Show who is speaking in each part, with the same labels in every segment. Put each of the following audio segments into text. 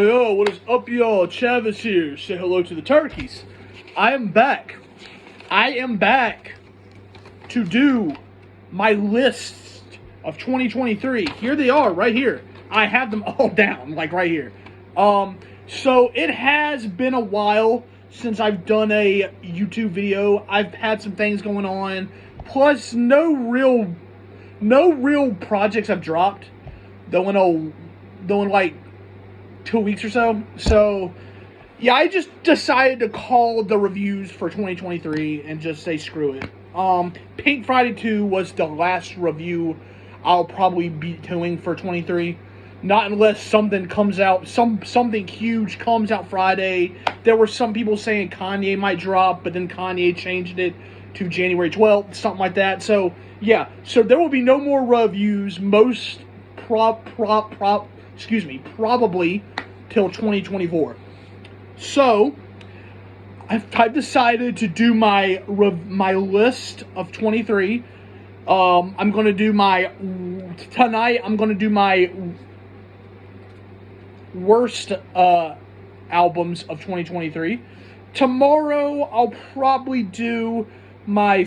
Speaker 1: Yo, what is up, y'all? Chavis here. Say hello to the turkeys. I am back. I am back to do my list of 2023. Here they are, right here. I have them all down, like right here. So it has been a while since I've done a YouTube video. I've had some things going on. Plus, no real projects I've dropped. Though in like 2 weeks or so. So, yeah, I just decided to call the reviews for 2023 and just say screw it. Pink Friday 2 was the last review I'll probably be doing for 23. Not unless something comes out, something huge comes out Friday. There were some people saying Kanye might drop, but then Kanye changed it to January 12th, something like that. So, yeah. So there will be no more reviews. Probably till 2024. So I've decided to do my list of 23. I'm gonna do tonight. I'm gonna do my worst albums of 2023. Tomorrow I'll probably do my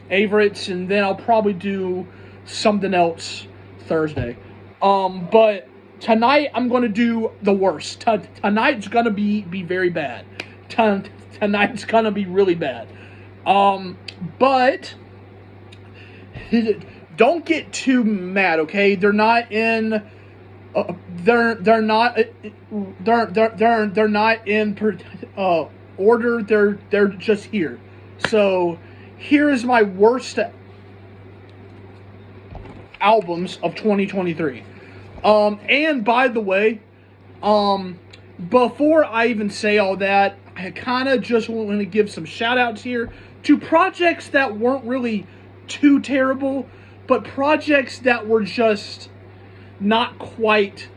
Speaker 1: favorites, and then I'll probably do something else Thursday. But tonight I'm going to do the worst. Tonight's going to be very bad. Tonight's going to be really bad. But don't get too mad, okay? They're not in they're not in order. They're just here. So here is my worst albums of 2023. And by the way, before I even say all that, I kind of just want to give some shout outs here to projects that weren't really too terrible, but projects that were just not quite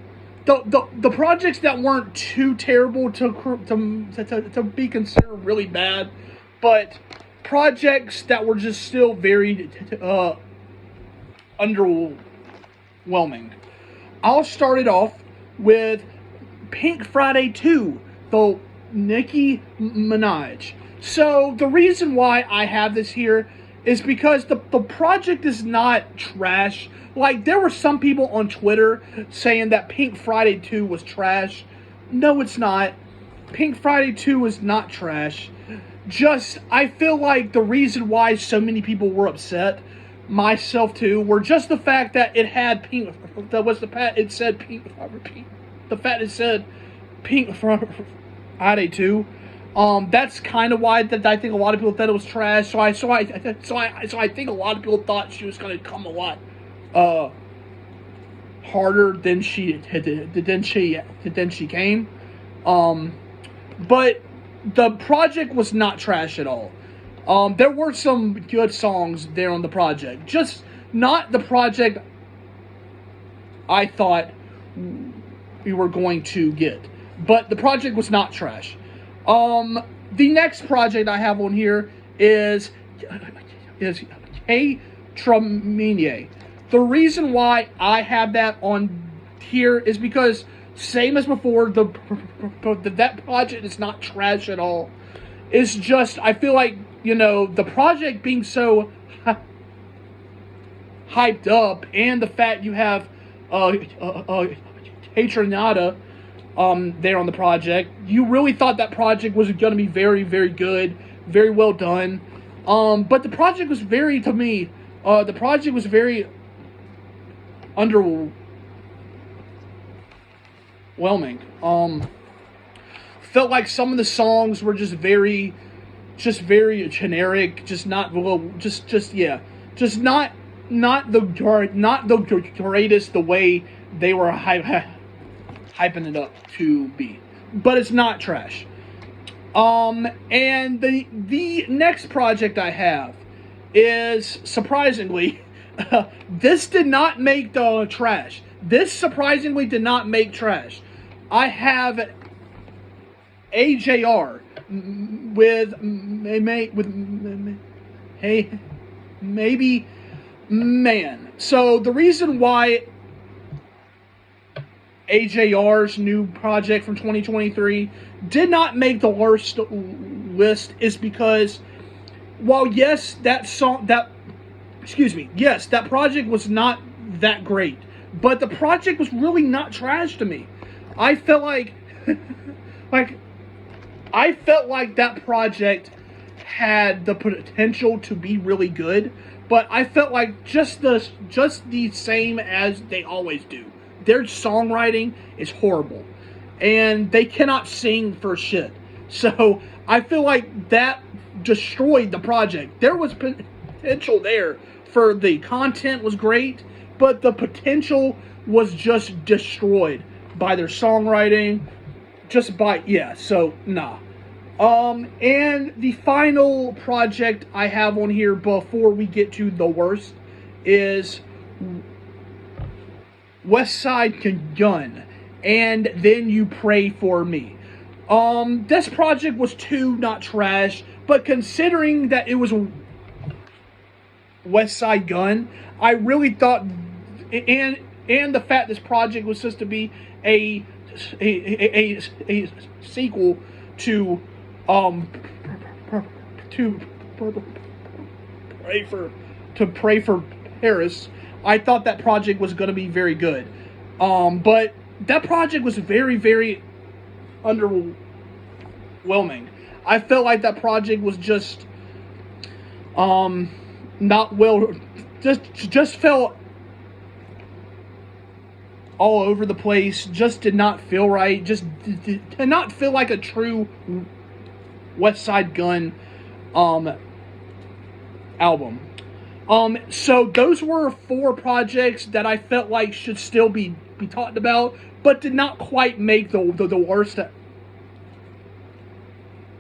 Speaker 1: the projects that weren't too terrible to be considered really bad, but projects that were just still very underwhelming. I'll start it off with Pink Friday 2, the Nicki Minaj. So the reason why I have this here is because the project is not trash. Like, there were some people on Twitter saying that Pink Friday 2 was trash. No, it's not. Pink Friday 2 is not trash. Just, I feel like the reason why so many people were upset, myself too, were just the fact that it had pink. That was the fact it said pink. The fact it said Pink Friday 2. That's kind of why that I think a lot of people thought it was trash. So I think a lot of people thought she was going to come a lot harder than she came. But the project was not trash at all. There were some good songs there on the project. Just not the project I thought we were going to get. But the project was not trash. The next project I have on here is Hey Traminie. The reason why I have that on here is because, same as before, that project is not trash at all. It's just, I feel like, the project being so hyped up, and the fact you have Hatronada there on the project, you really thought that project was going to be very, very good, very well done. But the project was very underwhelming. Felt like some of the songs were just very generic, just not the greatest the way they were hyping it up to be. But it's not trash. And the next project I have is, surprisingly, this did not make the trash. This surprisingly did not make trash. I have AJR with hey, maybe man. So the reason why AJR's new project from 2023 did not make the worst list is because while yes, yes, that project was not that great, but the project was really not trash to me. I felt like I felt like that project had the potential to be really good, but I felt like just the same as they always do. Their songwriting is horrible, and they cannot sing for shit. So I feel like that destroyed the project. There was potential there for the content was great, but the potential was just destroyed by their songwriting. So nah. And the final project I have on here before we get to the worst is West Side Gun, and Then You Pray For Me. This project was too not trash, but considering that it was West Side Gun, I really thought, and the fact this project was supposed to be a sequel to Pray for Paris, I thought that project was going to be very good. But that project was very, very underwhelming. I felt like that project was just not well, just felt all over the place, just did not feel right, just did not feel like a true West Side Gun album. So those were 4 projects that I felt like should still be talked about, but did not quite make the worst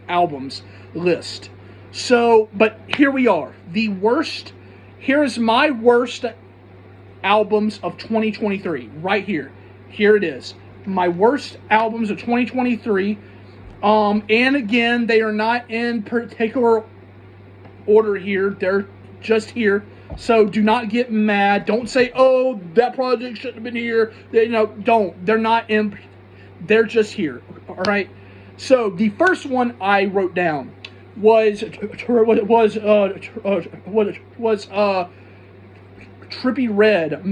Speaker 1: albums list. So, but here we are. Here's my worst albums of 2023. Right here. Here it is. My worst albums of 2023. And again, they are not in particular order here. They're just here. So do not get mad. Don't say, oh, that project shouldn't have been here. Don't. They're not in. They're just here. All right. So the first one I wrote down was Trippie Redd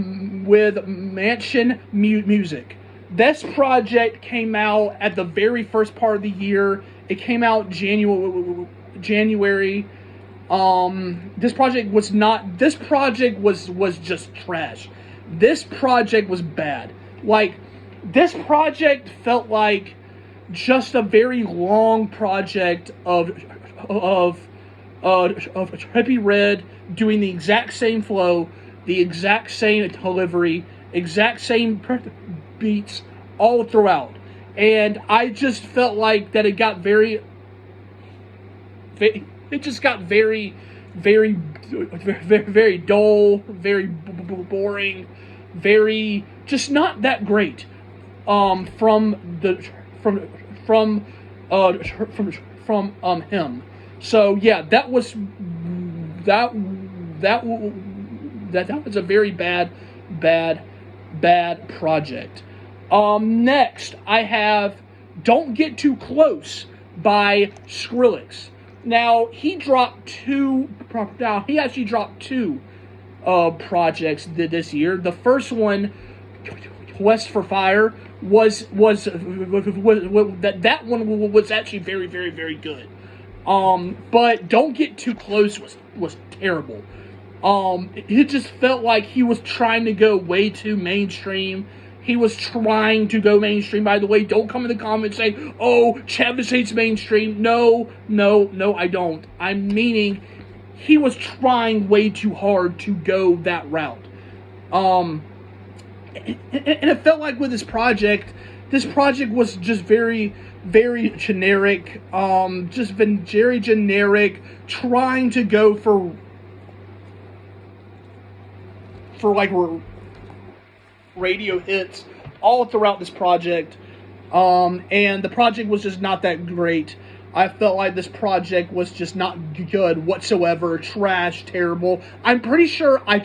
Speaker 1: with Mansion Music. This project came out at the very first part of the year. It came out January. This project was just trash. This project was bad. Like, this project felt like just a very long project of Trippie Redd doing the exact same flow, the exact same delivery, exact same beats all throughout. And I just felt like that it got very dull, very boring, very just not that great. From him. So yeah, that was a very bad project. Next I have Don't Get Too Close by Skrillex. Now he actually dropped two projects this year. The first one, Quest for Fire, was that one was actually very, very, very good. But Don't Get Too Close was terrible. It just felt like he was trying to go way too mainstream. He was trying to go mainstream. By the way, don't come in the comments and say, oh, Travis hates mainstream. No, I don't. I'm meaning he was trying way too hard to go that route. And it felt like with this project was just very, very generic. Just been very generic, trying to go for like radio hits all throughout this project. And the project was just not that great. I felt like this project was just not good whatsoever. Trash, terrible. I'm pretty sure I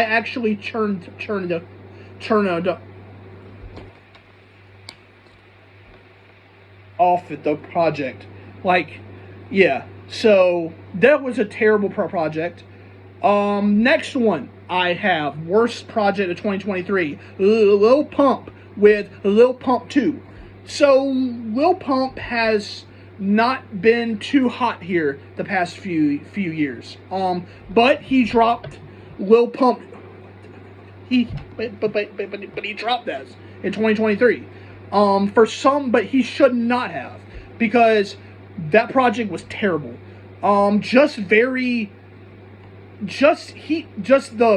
Speaker 1: actually turned turned off at the project. Like, yeah. So that was a terrible project. Next one I have, worst project of 2023, Lil Pump with Lil Pump 2. So Lil Pump has not been too hot here the past few years. But he dropped Lil Pump. But he dropped that in 2023. For some, but he should not have, because that project was terrible. Just the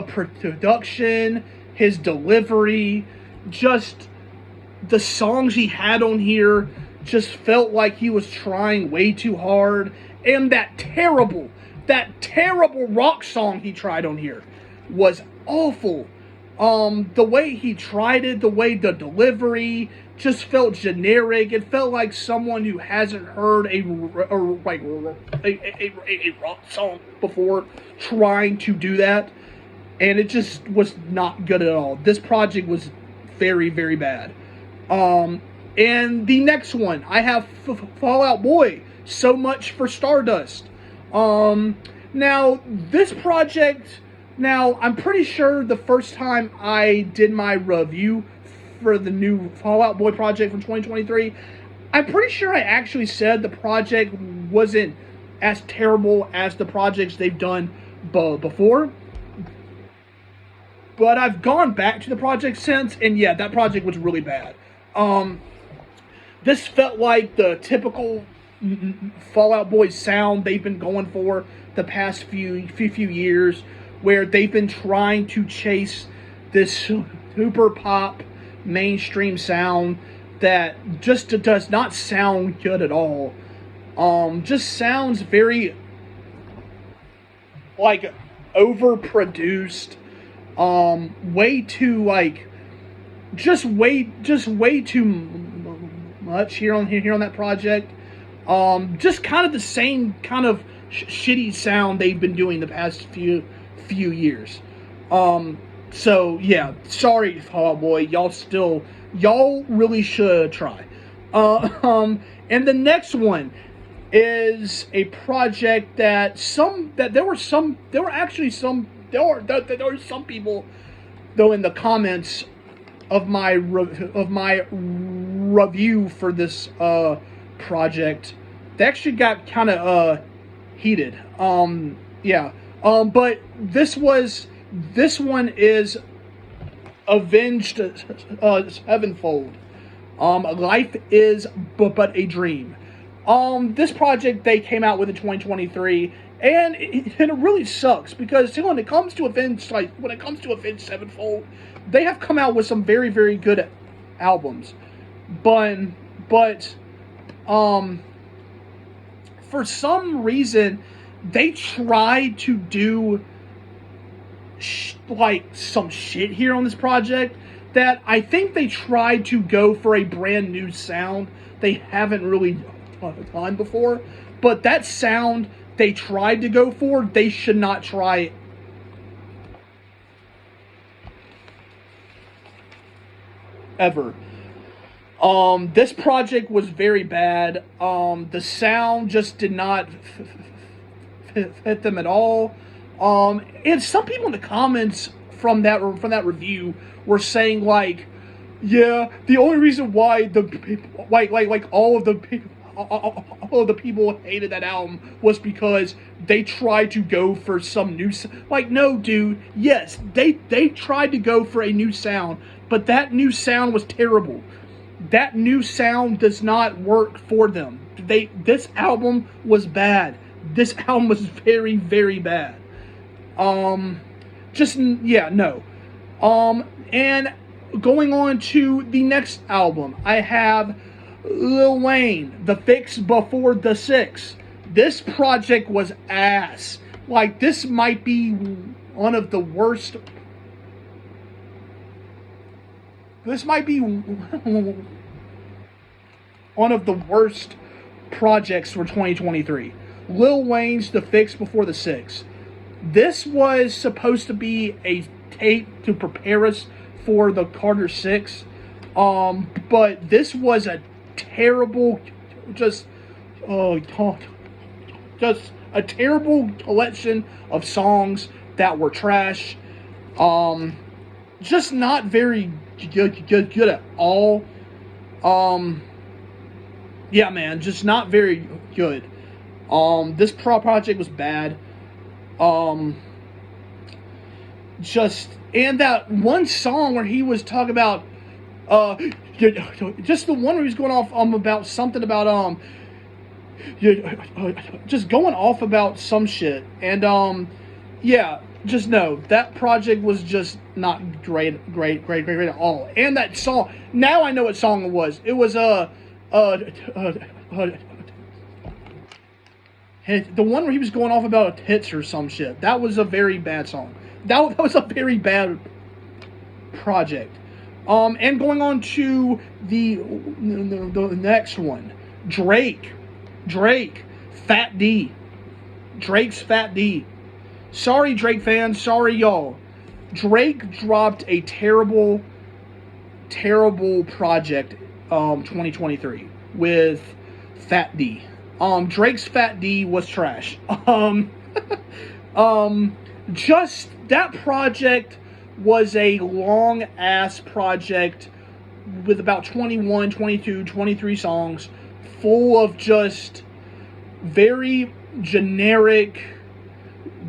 Speaker 1: production, his delivery, just the songs he had on here just felt like he was trying way too hard. And that terrible rock song he tried on here was awful. The way he tried it, the way the delivery just felt generic. It felt like someone who hasn't heard a rock song before trying to do that, and it just was not good at all. This project was very, very bad. And the next one I have Fall Out Boy, So Much for Stardust. Now this project. Now, I'm pretty sure the first time I did my review for the new Fall Out Boy project from 2023, I'm pretty sure I actually said the project wasn't as terrible as the projects they've done before. But I've gone back to the project since, and yeah, that project was really bad. This felt like the typical Fall Out Boy sound they've been going for the past few years, where they've been trying to chase this super pop mainstream sound that just does not sound good at all. Just sounds very like overproduced. Way too like just way too much here on that project. Just kind of the same kind of shitty sound they've been doing the past few years. So yeah, sorry, Fall Out Boy, y'all really should try. And the next one is a project that there were some people though in the comments of my review for this project, they actually got kind of heated. Yeah. But this one is Avenged Sevenfold. Life is but a dream. This project they came out with in 2023, and it really sucks because when it comes to Avenged Sevenfold, they have come out with some very, very good albums, but for some reason they tried to do like some shit here on this project that I think they tried to go for a brand new sound they haven't really done before. But that sound they tried to go for, they should not try ever. This project was very bad. The sound just did not fit them at all. And some people in the comments from that review were saying like, yeah, the only reason why the people all of the people hated that album was because they tried to go for some new like, no, dude. Yes, they tried to go for a new sound, but that new sound was terrible. That new sound does not work for them. This album was bad. This album was very, very bad. No. And going on to the next album, I have Lil Wayne, The Fix Before the Six. This project was ass. Like, this might be one of the worst. This might be one of the worst projects for 2023. Lil Wayne's The Fix Before the Six. This was supposed to be a tape to prepare us for the Carter 6. But this was a terrible, just a terrible collection of songs that were trash. Just not very good at all. Yeah, man, just not very good. This project was bad. And that one song where he was talking about, just the one where he was going off about something about just going off about some shit, and yeah, just no, that project was just not great at all. And that song, now I know what song it was. It was the one where he was going off about tits or some shit. That was a very bad song. That was a very bad project. And going on to the next one, Drake, Fat D, Drake's Fat D. Sorry, Drake fans, sorry y'all. Drake dropped a terrible project, 2023 with Fat D. Drake's Fat D was trash. Just that project was a long ass project with about 21, 22, 23 songs, full of just very generic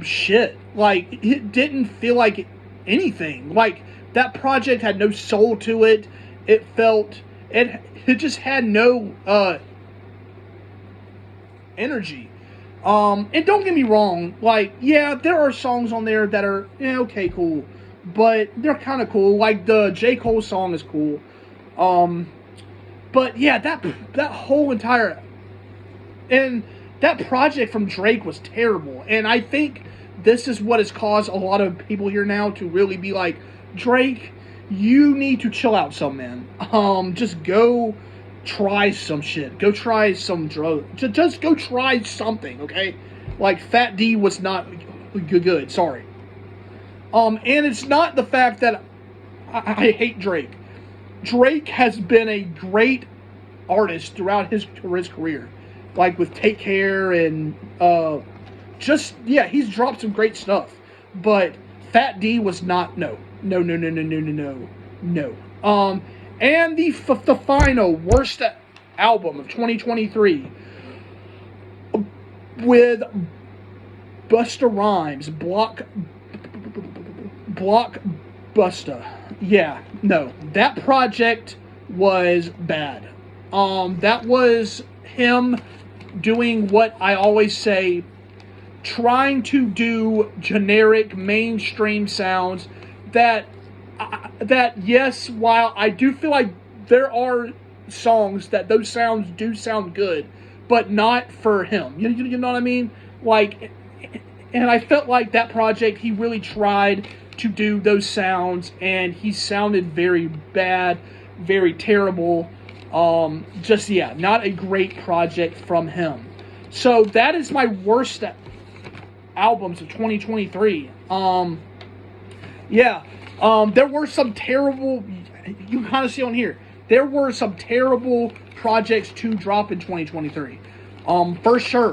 Speaker 1: shit. Like, it didn't feel like anything. Like, that project had no soul to it. It just had no energy. And don't get me wrong, like, yeah, there are songs on there that are, okay, cool, but they're kind of cool. Like, the J. Cole song is cool. But yeah, that whole entire, and that project from Drake was terrible. And I think this is what has caused a lot of people here now to really be like, Drake, you need to chill out some, man. Just go try some shit. Go try some drugs. Just go try something, okay? Like, Fat D was not good. Sorry. And it's not the fact that I hate Drake. Drake has been a great artist throughout his career. Like, with Take Care and, he's dropped some great stuff. But Fat D was not, no. And the final worst album of 2023 with Busta Rhymes, Blockbusta. Yeah, no, that project was bad. That was him doing what I always say, trying to do generic mainstream sounds that yes, while I do feel like there are songs that those sounds do sound good, but not for him. You know what I mean? Like, and I felt like that project, he really tried to do those sounds, and he sounded very bad, very terrible. Not a great project from him. So that is my worst albums of 2023. There were some terrible, you kind of see on here, there were some terrible projects to drop in 2023. For sure.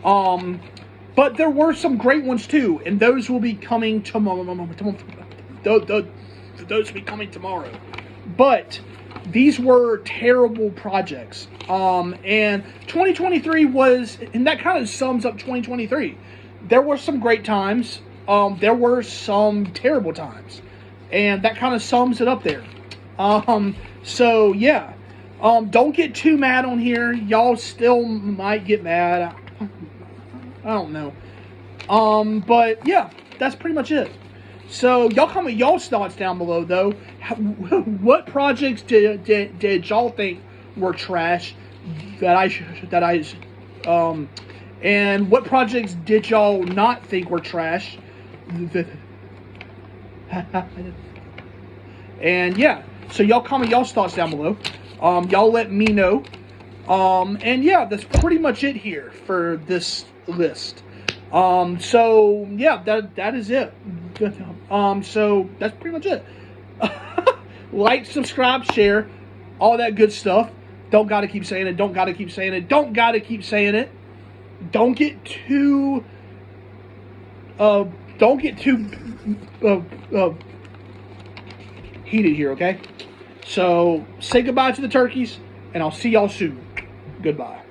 Speaker 1: But there were some great ones too, and those will be coming tomorrow. Those will be coming tomorrow. But these were terrible projects. And 2023 was, and that kind of sums up 2023. There were some great times. There were some terrible times. And that kind of sums it up there. So, yeah. Don't get too mad on here. Y'all still might get mad. I don't know. But, yeah. That's pretty much it. So, y'all comment y'all's thoughts down below, though. What projects did y'all think were trash and what projects did y'all not think were trash? And yeah, so y'all comment y'all's thoughts down below. Y'all let me know. And yeah, that's pretty much it here for this list. So yeah, that is it. So that's pretty much it. Like, subscribe, share, all that good stuff. Don't gotta keep saying it. Don't gotta keep saying it. Don't gotta keep saying it. Don't get too. Don't get too heated here, okay? So say goodbye to the turkeys, and I'll see y'all soon. Goodbye.